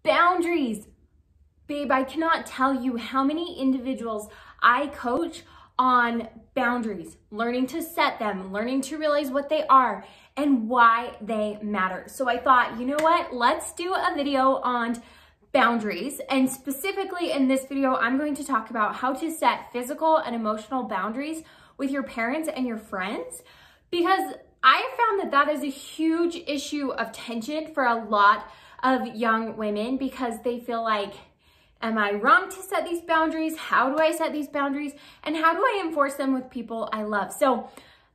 Boundaries. Babe, I cannot tell you how many individuals I coach on boundaries, learning to set them, learning to realize what they are and why they matter. So I thought, you know what? Let's do a video on boundaries. And specifically in this video, I'm going to talk about how to set physical and emotional boundaries with your parents and your friends, because I have found that that is a huge issue of tension for a lot of young women, because they feel like, am I wrong to set these boundaries? How do I set these boundaries? And how do I enforce them with people I love? So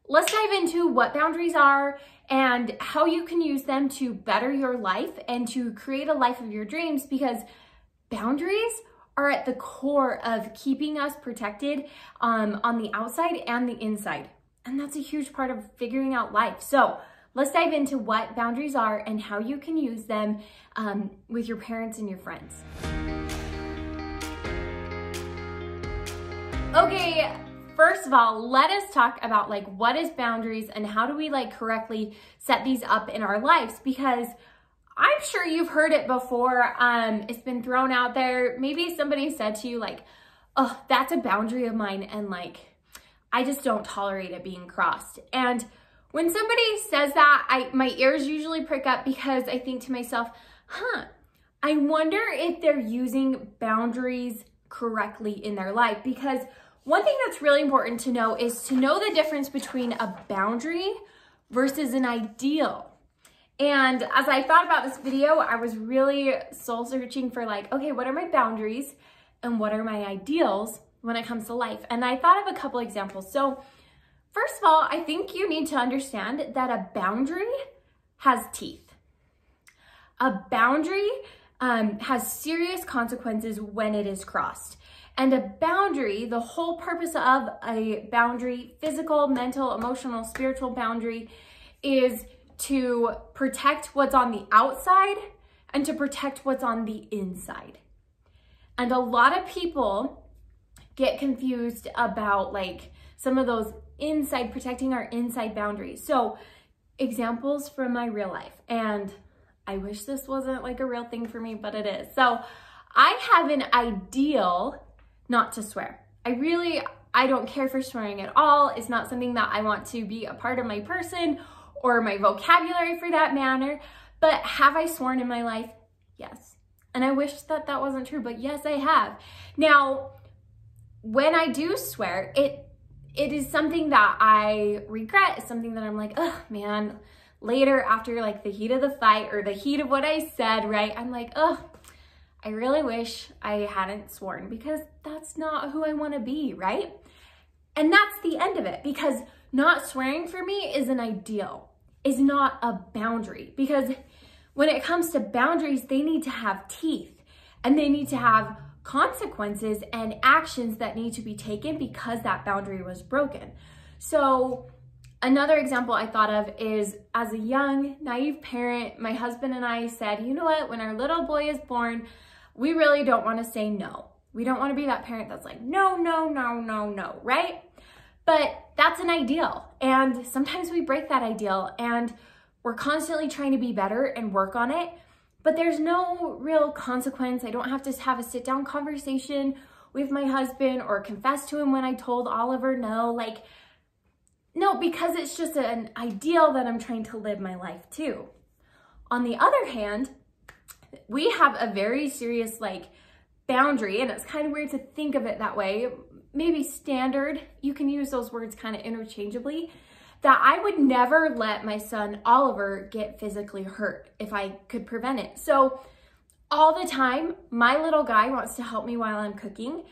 let's dive into what boundaries are and how you can use them to better your life and to create a life of your dreams, because boundaries are at the core of keeping us protected on the outside and the inside. And that's a huge part of figuring out life. So let's dive into what boundaries are and how you can use them with your parents and your friends. Okay, first of all, let us talk about what is boundaries and how do we correctly set these up in our lives, because I'm sure you've heard it before. It's been thrown out there. Maybe somebody said to you oh, that's a boundary of mine, and I just don't tolerate it being crossed. And when somebody says that, my ears usually prick up, because I think to myself, I wonder if they're using boundaries correctly in their life. Because one thing that's really important to know is to know the difference between a boundary versus an ideal. And as I thought about this video, I was really soul searching for okay, what are my boundaries and what are my ideals when it comes to life? And I thought of a couple examples. So first of all, I think you need to understand that a boundary has teeth. A boundary has serious consequences when it is crossed. And a boundary, the whole purpose of a boundary, physical, mental, emotional, spiritual boundary, is to protect what's on the outside and to protect what's on the inside. And a lot of people get confused about some of those protecting our inside boundaries. So examples from my real life, and I wish this wasn't a real thing for me, but it is. So I have an ideal not to swear. I don't care for swearing at all. It's not something that I want to be a part of my person or my vocabulary for that matter. But have I sworn in my life? Yes. And I wish that that wasn't true, but yes, I have. Now, when I do swear, it is something that I regret. It's something that I'm oh man, later after the heat of the fight or the heat of what I said, right? I'm oh, I really wish I hadn't sworn, because that's not who I want to be, right? And that's the end of it, because not swearing for me is an ideal, is not a boundary. Because when it comes to boundaries, they need to have teeth and they need to have consequences and actions that need to be taken because that boundary was broken. So another example I thought of is, as a young, naive parent, my husband and I said, you know what, when our little boy is born, we really don't want to say no. We don't want to be that parent that's no, no, no, no, no, right? But that's an ideal. And sometimes we break that ideal, and we're constantly trying to be better and work on it. But there's no real consequence. I don't have to have a sit-down conversation with my husband or confess to him when I told Oliver no. No, because it's just an ideal that I'm trying to live my life to. On the other hand, we have a very serious boundary, and it's kind of weird to think of it that way. Maybe standard, you can use those words kind of interchangeably, that I would never let my son Oliver get physically hurt if I could prevent it. So all the time, my little guy wants to help me while I'm cooking,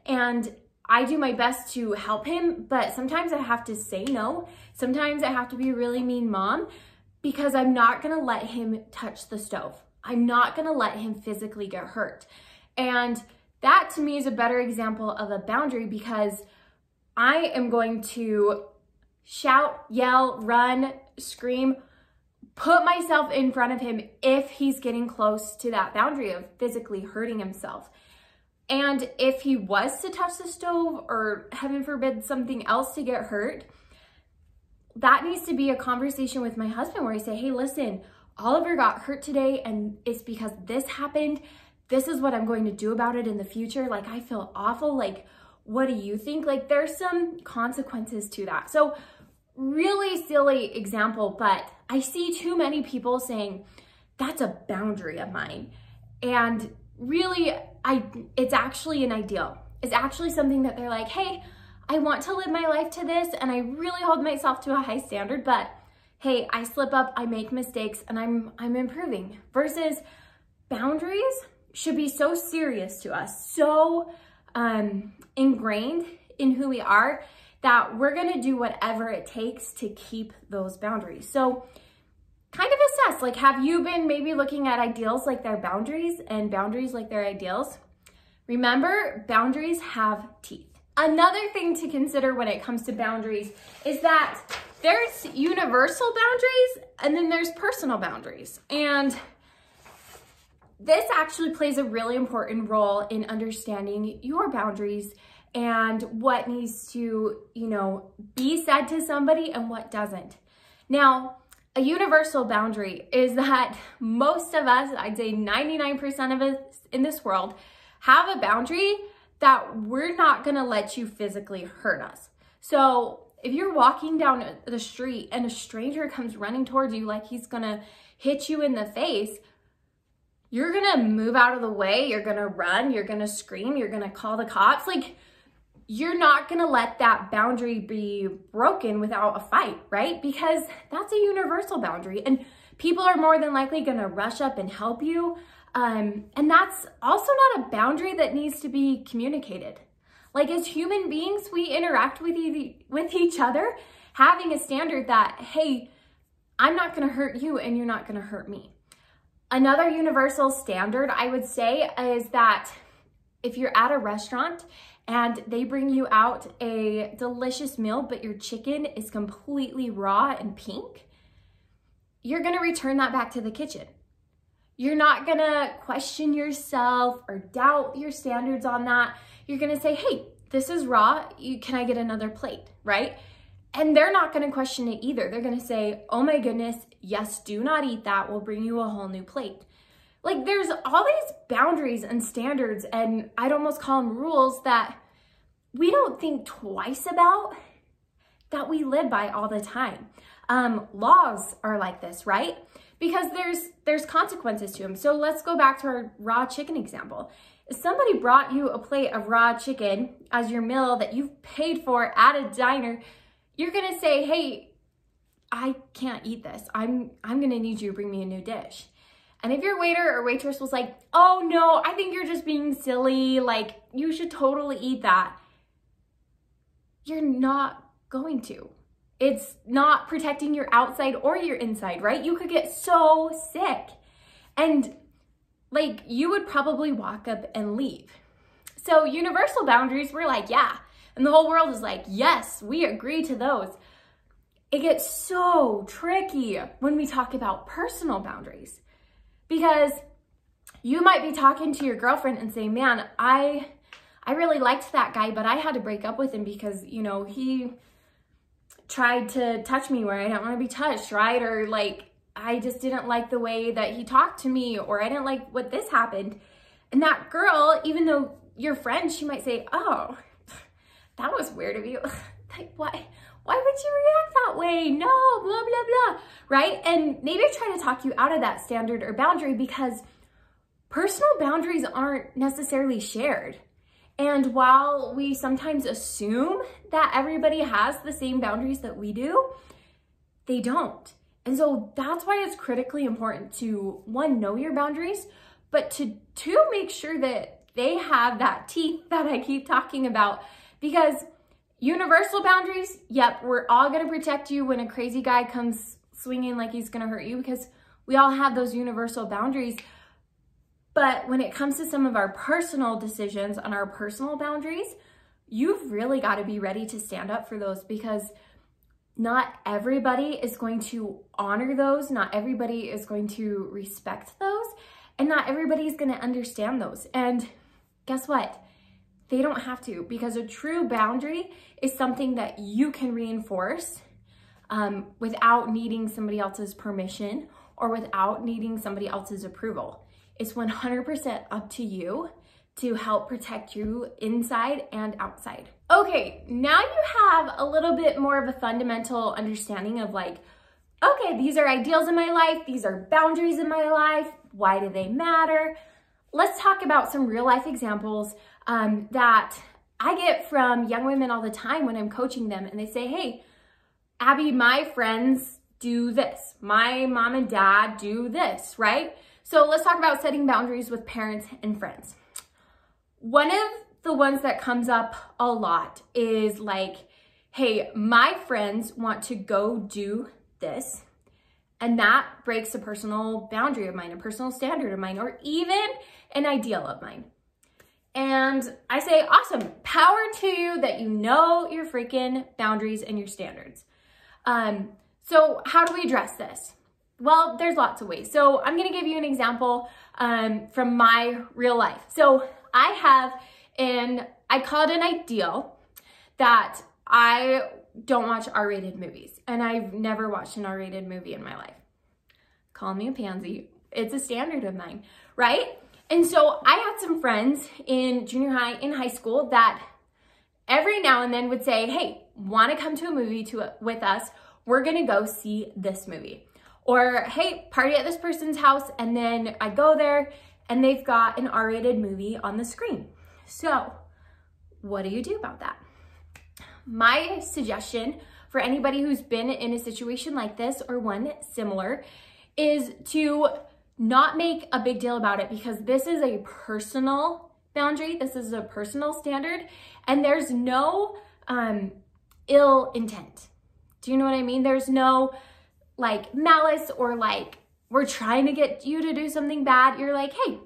and I do my best to help him, but sometimes I have to say no. Sometimes I have to be a really mean mom, because I'm not gonna let him touch the stove. I'm not gonna let him physically get hurt. And that to me is a better example of a boundary, because I am going to shout, yell, run, scream, put myself in front of him if he's getting close to that boundary of physically hurting himself. And if he was to touch the stove, or heaven forbid something else to get hurt, that needs to be a conversation with my husband where I say, hey, listen, Oliver got hurt today and it's because this happened. This is what I'm going to do about it in the future. Like, I feel awful. Like, what do you think? Like, there's some consequences to that. So really silly example, but I see too many people saying, that's a boundary of mine. And really, it's actually an ideal. It's actually something that they're like, hey, I want to live my life to this and I really hold myself to a high standard, but hey, I slip up, I make mistakes, and I'm improving. Versus boundaries should be so serious to us, so ingrained in who we are, that we're gonna do whatever it takes to keep those boundaries. So kind of assess, like, have you been maybe looking at ideals like they're boundaries and boundaries like they're ideals? Remember, boundaries have teeth. Another thing to consider when it comes to boundaries is that there's universal boundaries and then there's personal boundaries. And this actually plays a really important role in understanding your boundaries and what needs to, be said to somebody and what doesn't. Now, a universal boundary is that most of us, I'd say 99% of us in this world, have a boundary that we're not gonna let you physically hurt us. So if you're walking down the street and a stranger comes running towards you like he's gonna hit you in the face, you're gonna move out of the way, you're gonna run, you're gonna scream, you're gonna call the cops. Like, you're not gonna let that boundary be broken without a fight, right? Because that's a universal boundary and people are more than likely gonna rush up and help you. And that's also not a boundary that needs to be communicated. Like, as human beings, we interact with each other, having a standard that, hey, I'm not gonna hurt you and you're not gonna hurt me. Another universal standard, I would say, is that if you're at a restaurant and they bring you out a delicious meal, but your chicken is completely raw and pink, you're gonna return that back to the kitchen. You're not gonna question yourself or doubt your standards on that. You're gonna say, hey, this is raw, can I get another plate, right? And they're not gonna question it either. They're gonna say, oh my goodness, yes, do not eat that, we'll bring you a whole new plate. Like, there's all these boundaries and standards, and I'd almost call them rules, that we don't think twice about, that we live by all the time. Laws are like this, right? Because there's consequences to them. So let's go back to our raw chicken example. If somebody brought you a plate of raw chicken as your meal that you've paid for at a diner, you're gonna say, hey, I can't eat this. I'm gonna need you to bring me a new dish. And if your waiter or waitress was like, oh no, I think you're just being silly, like, you should totally eat that, you're not going to. It's not protecting your outside or your inside, right? You could get so sick. And like, you would probably walk up and leave. So universal boundaries, we're like, yeah. And the whole world is like, yes, we agree to those. It gets so tricky when we talk about personal boundaries, because you might be talking to your girlfriend and say, man, I really liked that guy, but I had to break up with him because, he tried to touch me where I didn't want to be touched, right? Or like, I just didn't like the way that he talked to me, or I didn't like what this happened. And that girl, even though your friend, she might say, oh, that was weird of you. Like, why would you react that way? No, blah, blah, blah, right? And maybe try to talk you out of that standard or boundary, because personal boundaries aren't necessarily shared. And while we sometimes assume that everybody has the same boundaries that we do, they don't. And so that's why it's critically important to, one, know your boundaries, but to two, make sure that they have that teeth that I keep talking about. Because universal boundaries, yep, we're all gonna protect you when a crazy guy comes swinging like he's gonna hurt you, because we all have those universal boundaries. But when it comes to some of our personal decisions and our personal boundaries, you've really got to be ready to stand up for those, because not everybody is going to honor those. Not everybody is going to respect those. And not everybody is going to understand those. And guess what? They don't have to, because a true boundary is something that you can reinforce without needing somebody else's permission or without needing somebody else's approval. It's 100% up to you to help protect you inside and outside. Okay, now you have a little bit more of a fundamental understanding of like, okay, these are ideals in my life, these are boundaries in my life, why do they matter? Let's talk about some real life examples that I get from young women all the time when I'm coaching them, and they say, hey, Abbi, my friends do this. My mom and dad do this, right? So let's talk about setting boundaries with parents and friends. One of the ones that comes up a lot is like, hey, my friends want to go do this, and that breaks a personal boundary of mine, a personal standard of mine, or even an ideal of mine. And I say, awesome, power to you that you know your freaking boundaries and your standards. So how do we address this? Well, there's lots of ways. So I'm gonna give you an example from my real life. So I have I call it an ideal that I don't watch R-rated movies, and I've never watched an R-rated movie in my life. Call me a pansy. It's a standard of mine, right? And so I had some friends in junior high, in high school, that every now and then would say, hey, wanna come to a movie with us? We're gonna go see this movie. Or, hey, party at this person's house, and then I go there and they've got an R-rated movie on the screen. So what do you do about that? My suggestion for anybody who's been in a situation like this or one similar is to not make a big deal about it, because this is a personal boundary. This is a personal standard, and there's no ill intent. Do you know what I mean? There's no like malice or like we're trying to get you to do something bad. You're like, hey,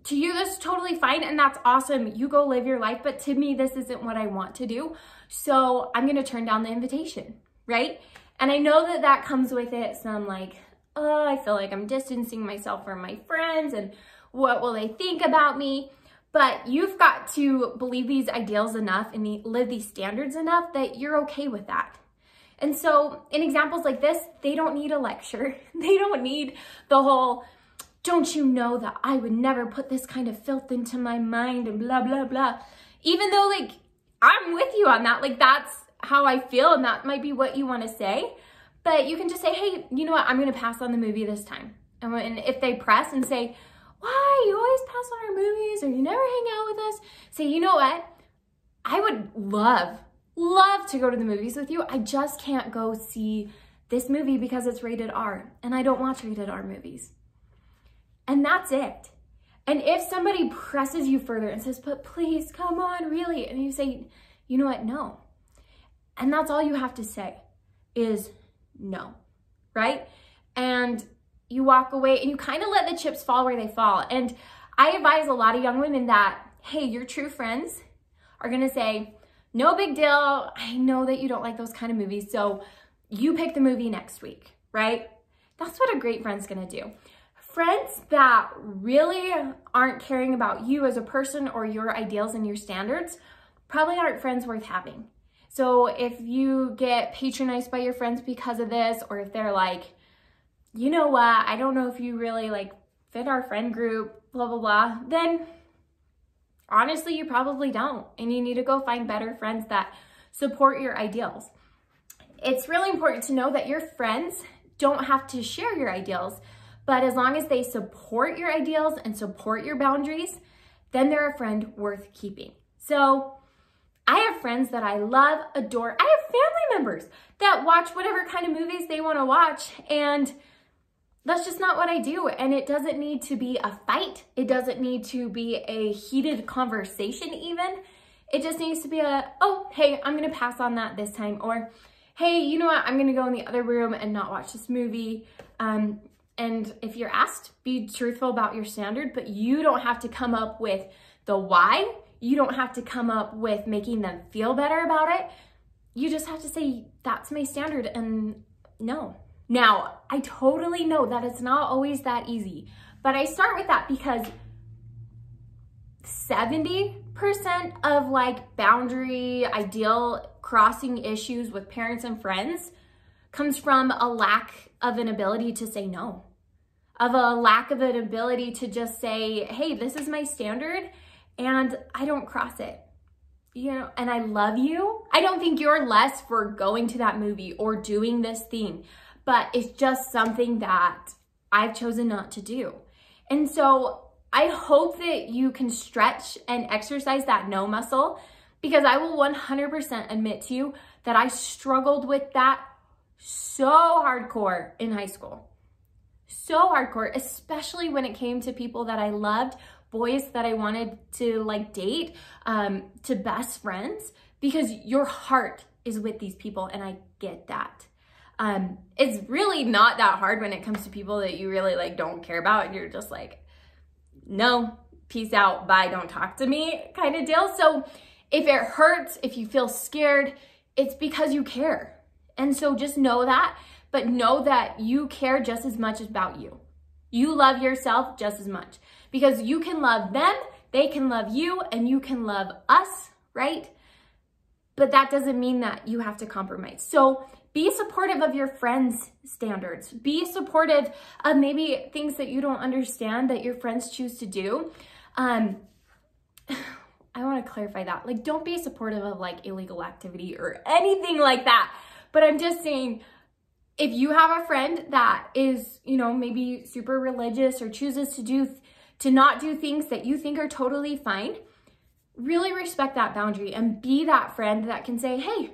to you, this is totally fine, and that's awesome. You go live your life, but to me, this isn't what I want to do. So I'm gonna turn down the invitation, right? And I know that that comes with it some like, oh, I feel like I'm distancing myself from my friends, and what will they think about me? But you've got to believe these ideals enough and live these standards enough that you're okay with that. And so in examples like this, they don't need a lecture. They don't need the whole, don't you know that I would never put this kind of filth into my mind and blah, blah, blah. Even though like, I'm with you on that. Like that's how I feel, and that might be what you want to say. But you can just say, hey, you know what? I'm going to pass on the movie this time. And if they press and say, why, you always pass on our movies, or you never hang out with us, say, you know what? I would love to go to the movies with you. I just can't go see this movie because it's rated R, and I don't watch rated R movies. And that's it. And if somebody presses you further and says, but please, come on, really? And you say, you know what? No. And that's all you have to say is no, right? And you walk away and you kind of let the chips fall where they fall. And I advise a lot of young women that, hey, your true friends are gonna say, no big deal. I know that you don't like those kind of movies, so you pick the movie next week, right? That's what a great friend's gonna do. Friends that really aren't caring about you as a person or your ideals and your standards probably aren't friends worth having. So if you get patronized by your friends because of this, or if they're like, you know what, I don't know if you really like fit our friend group, blah, blah, blah, then honestly, you probably don't. And you need to go find better friends that support your ideals. It's really important to know that your friends don't have to share your ideals, but as long as they support your ideals and support your boundaries, then they're a friend worth keeping. So I have friends that I love, adore. I have family members that watch whatever kind of movies they want to watch, and that's just not what I do. And it doesn't need to be a fight. It doesn't need to be a heated conversation even. It just needs to be a, oh, hey, I'm going to pass on that this time. Or, hey, you know what? I'm going to go in the other room and not watch this movie. And if you're asked, be truthful about your standard, but you don't have to come up with the why. You don't have to come up with making them feel better about it. You just have to say, that's my standard, and no. Now, I totally know that it's not always that easy, but I start with that because 70% of like boundary, ideal crossing issues with parents and friends comes from a lack of an ability to say no, of a lack of an ability to just say, hey, this is my standard and I don't cross it, you know, and I love you. I don't think you're less for going to that movie or doing this thing, but it's just something that I've chosen not to do. And so I hope that you can stretch and exercise that no muscle, because I will 100% admit to you that I struggled with that so hardcore in high school. So hardcore, especially when it came to people that I loved, boys that I wanted to like date, to best friends, because your heart is with these people, and I get that. It's really not that hard when it comes to people that you really like don't care about, and you're just like, no, peace out, bye, don't talk to me kind of deal. So if it hurts, if you feel scared, it's because you care. And so just know that, but know that you care just as much about you. You love yourself just as much, because you can love them, they can love you, and you can love us, right? But that doesn't mean that you have to compromise. So be supportive of your friends' standards. Be supportive of maybe things that you don't understand that your friends choose to do. I want to clarify that. Like, don't be supportive of like illegal activity or anything like that. But I'm just saying, if you have a friend that is, you know, maybe super religious or chooses to not do things that you think are totally fine, really respect that boundary and be that friend that can say, hey,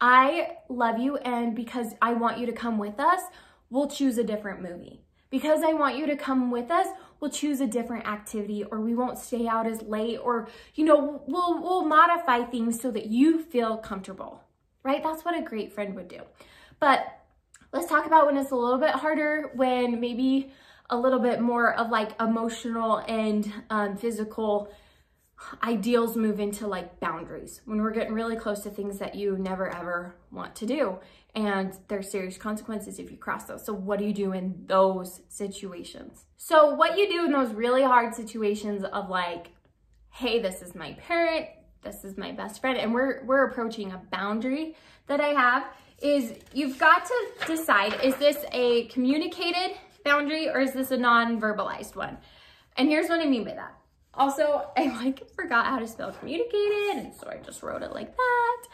I love you, and because I want you to come with us, we'll choose a different movie. Because I want you to come with us, we'll choose a different activity, or we won't stay out as late, or, you know, we'll modify things so that you feel comfortable, right? That's what a great friend would do. But let's talk about when it's a little bit harder, when maybe a little bit more of like emotional and physical ideals move into like boundaries, when we're getting really close to things that you never ever want to do, and there's serious consequences if you cross those. So what do you do in those situations? So what you do in those really hard situations of like, hey, this is my parent, this is my best friend, and we're approaching a boundary that I have, is you've got to decide, is this a communicated boundary or is this a non-verbalized one? And here's what I mean by that. Also, I like forgot how to spell communicated, and so I just wrote it like that.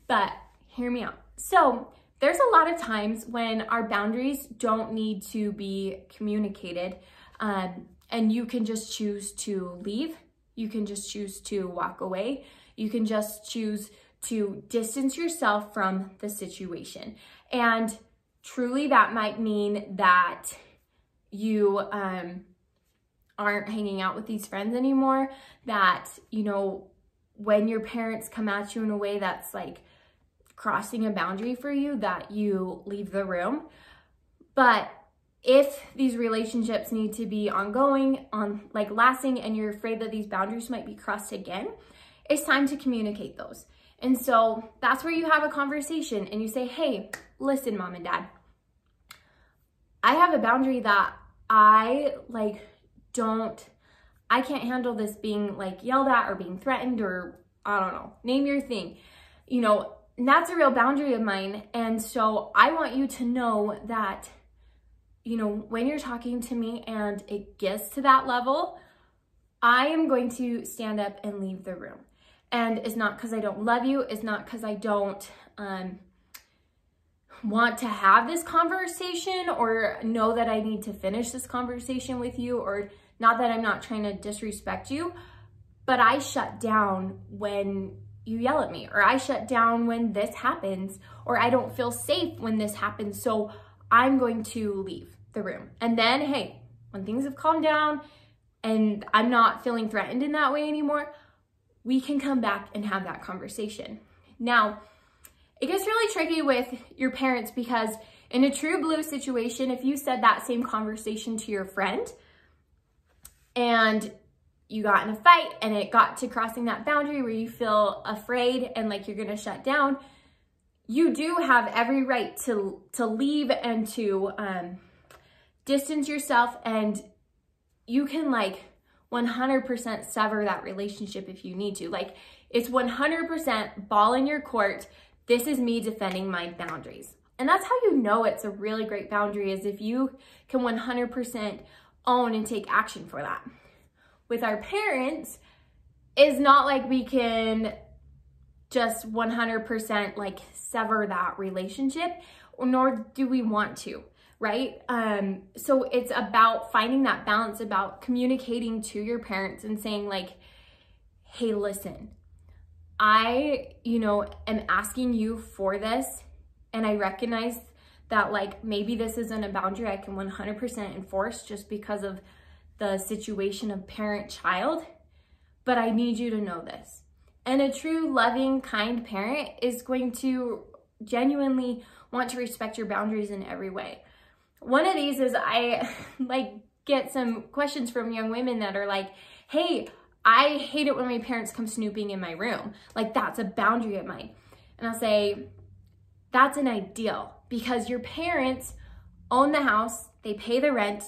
But hear me out. So there's a lot of times when our boundaries don't need to be communicated, and you can just choose to leave. You can just choose to walk away. You can just choose to distance yourself from the situation. And truly that might mean that you aren't hanging out with these friends anymore, that, you know, when your parents come at you in a way that's like crossing a boundary for you, that you leave the room. But if these relationships need to be ongoing, like lasting, and you're afraid that these boundaries might be crossed again, it's time to communicate those. And so that's where you have a conversation and you say, hey, listen, mom and dad, I have a boundary that I can't handle this being like yelled at or being threatened, or I don't know, name your thing, you know, and that's a real boundary of mine. And so I want you to know that, you know, when you're talking to me and it gets to that level, I am going to stand up and leave the room. And it's not because I don't love you. It's not because I don't want to have this conversation or know that I need to finish this conversation with you, or not that I'm not trying to disrespect you, but I shut down when you yell at me, or I shut down when this happens, or I don't feel safe when this happens. So I'm going to leave the room. And then, hey, when things have calmed down and I'm not feeling threatened in that way anymore, we can come back and have that conversation. Now, it gets really tricky with your parents, because in a true blue situation, if you said that same conversation to your friend and you got in a fight and it got to crossing that boundary where you feel afraid and like you're gonna shut down, you do have every right to leave and to distance yourself, and you can like 100% sever that relationship if you need to. Like, it's 100% ball in your court. This is me defending my boundaries. And that's how you know it's a really great boundary, is if you can 100% own and take action for that. With our parents, it's not like we can just 100% like sever that relationship, or nor do we want to, right? So it's about finding that balance, about communicating to your parents and saying like, hey, listen, I, am asking you for this, and I recognize that like maybe this isn't a boundary I can 100% enforce just because of the situation of parent-child, but I need you to know this. And a true, loving, kind parent is going to genuinely want to respect your boundaries in every way. One of these is I get some questions from young women that are like, hey, I hate it when my parents come snooping in my room. Like, that's a boundary of mine. And I'll say, that's an ideal, because your parents own the house, they pay the rent,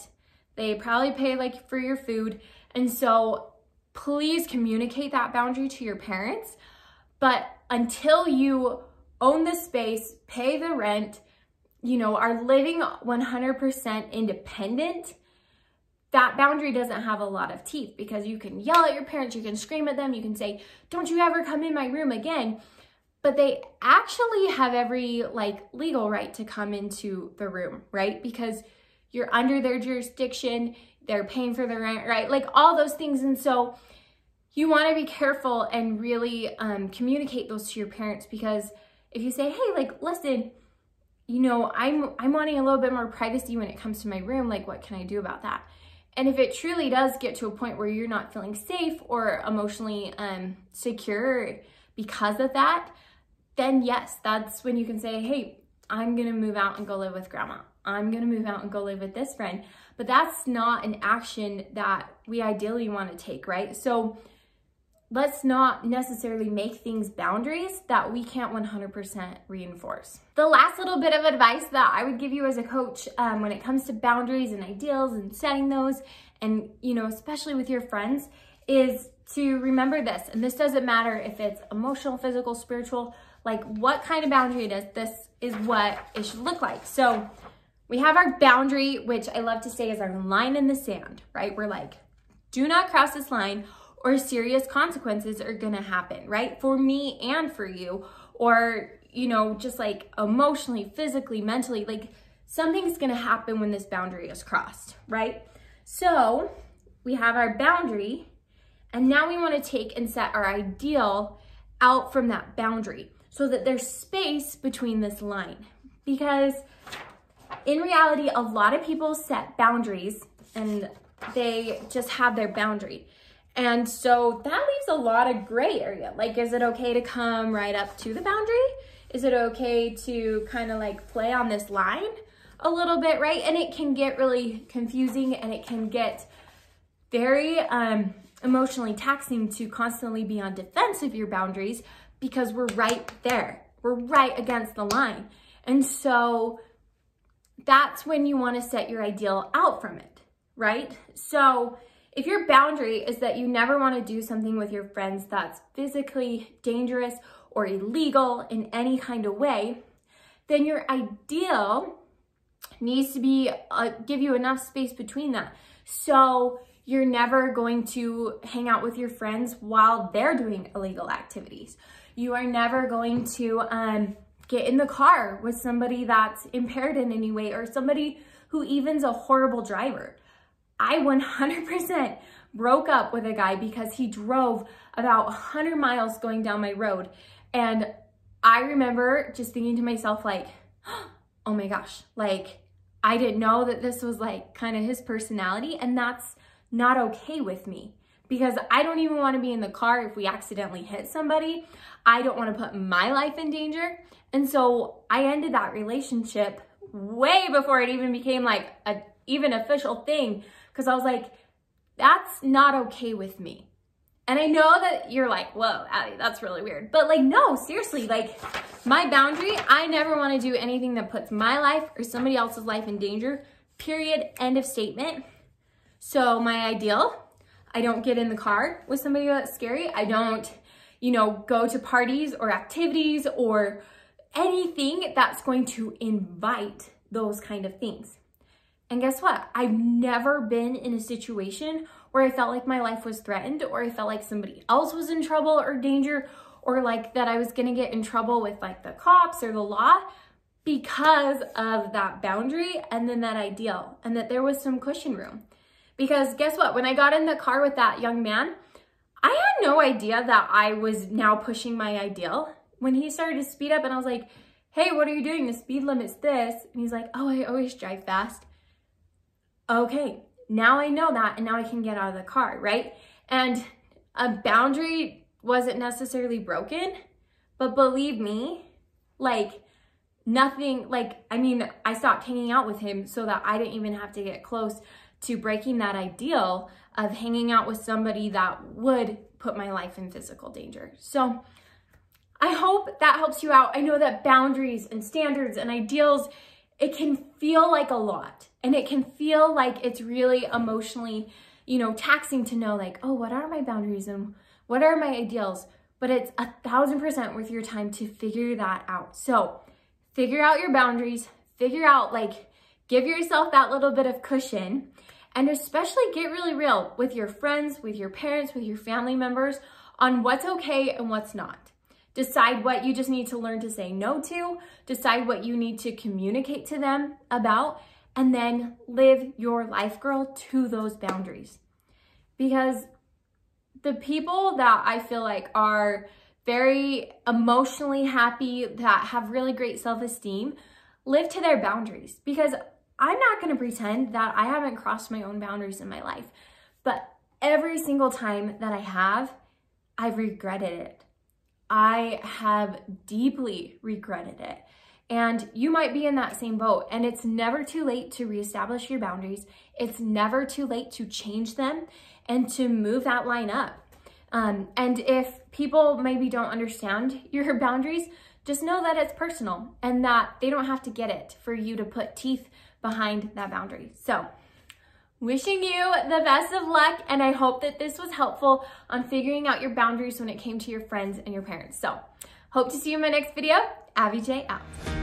they probably pay like for your food. And so please communicate that boundary to your parents. But until you own the space, pay the rent, are living 100% independent, that boundary doesn't have a lot of teeth, because you can yell at your parents, you can scream at them, you can say, don't you ever come in my room again. But they actually have every legal right to come into the room, right? Because you're under their jurisdiction, they're paying for the rent, right? Like all those things. And so you want to be careful and really communicate those to your parents, because if you say, hey, listen, I'm wanting a little bit more privacy when it comes to my room, what can I do about that? And if it truly does get to a point where you're not feeling safe or emotionally secure because of that, then yes, that's when you can say, hey, I'm gonna move out and go live with grandma. I'm gonna move out and go live with this friend. But that's not an action that we ideally want to take, right? So let's not necessarily make things boundaries that we can't 100% reinforce. The last little bit of advice that I would give you as a coach when it comes to boundaries and ideals and setting those, and especially with your friends, is to remember this. And this doesn't matter if it's emotional, physical, spiritual, what kind of boundary it is, this is what it should look like. So we have our boundary, which I love to say is our line in the sand, right? We're like, do not cross this line or serious consequences are gonna happen, right? For me and for you, or, just emotionally, physically, mentally, something's gonna happen when this boundary is crossed, right? So we have our boundary, and now we wanna take and set our ideal out from that boundary so that there's space between this line. Because in reality, a lot of people set boundaries and they just have their boundary. And so that leaves a lot of gray area. Is it okay to come right up to the boundary? Is it okay to kind of play on this line a little bit, right? And it can get really confusing, and it can get very emotionally taxing to constantly be on defense of your boundaries, because we're right there. We're right against the line. And so that's when you want to set your ideal out from it, right? So if your boundary is that you never want to do something with your friends that's physically dangerous or illegal in any kind of way, then your ideal needs to be give you enough space between that. So you're never going to hang out with your friends while they're doing illegal activities. You are never going to get in the car with somebody that's impaired in any way, or somebody who even's a horrible driver. I 100% broke up with a guy because he drove about 100 miles going down my road. And I remember just thinking to myself, oh my gosh, I didn't know that this was kind of his personality, and that's not okay with me, because I don't even want to be in the car if we accidentally hit somebody. I don't want to put my life in danger. And so I ended that relationship way before it even became a even official thing, because I was like, that's not okay with me. And I know that you're like, whoa, Abbi, that's really weird. But no, seriously, my boundary, I never want to do anything that puts my life or somebody else's life in danger, period, end of statement. So my ideal, I don't get in the car with somebody that's scary. I don't, go to parties or activities or anything that's going to invite those kind of things. And guess what? I've never been in a situation where I felt like my life was threatened, or I felt like somebody else was in trouble or danger, or like that I was gonna get in trouble with like the cops or the law because of that boundary and then that ideal, and that there was some cushion room. Because guess what? When I got in the car with that young man, I had no idea that I was now pushing my ideal. When he started to speed up and I was like, hey, what are you doing? The speed limit's this. And he's like, oh, I always drive fast. Okay, now I know that, and now I can get out of the car, right? And a boundary wasn't necessarily broken, but believe me, like nothing, like, I mean, I stopped hanging out with him so that I didn't even have to get close to breaking that ideal of hanging out with somebody that would put my life in physical danger. So I hope that helps you out. I know that boundaries and standards and ideals, it can feel like a lot, and it can feel like it's really emotionally, you know, taxing to know like, oh, what are my boundaries and what are my ideals? But it's 1000% worth your time to figure that out. So figure out your boundaries, figure out, like, give yourself that little bit of cushion, and especially get really real with your friends, with your parents, with your family members on what's okay and what's not. Decide what you just need to learn to say no to, decide what you need to communicate to them about, and then live your life, girl, to those boundaries. Because the people that I feel like are very emotionally happy, that have really great self-esteem, live to their boundaries. Because I'm not gonna pretend that I haven't crossed my own boundaries in my life, but every single time that I have, I've regretted it. I have deeply regretted it. And you might be in that same boat, and it's never too late to reestablish your boundaries. It's never too late to change them and to move that line up. And if people maybe don't understand your boundaries, just know that it's personal and that they don't have to get it for you to put teeth behind that boundary. So wishing you the best of luck, and I hope that this was helpful on figuring out your boundaries when it came to your friends and your parents. So hope to see you in my next video. Abbi J out.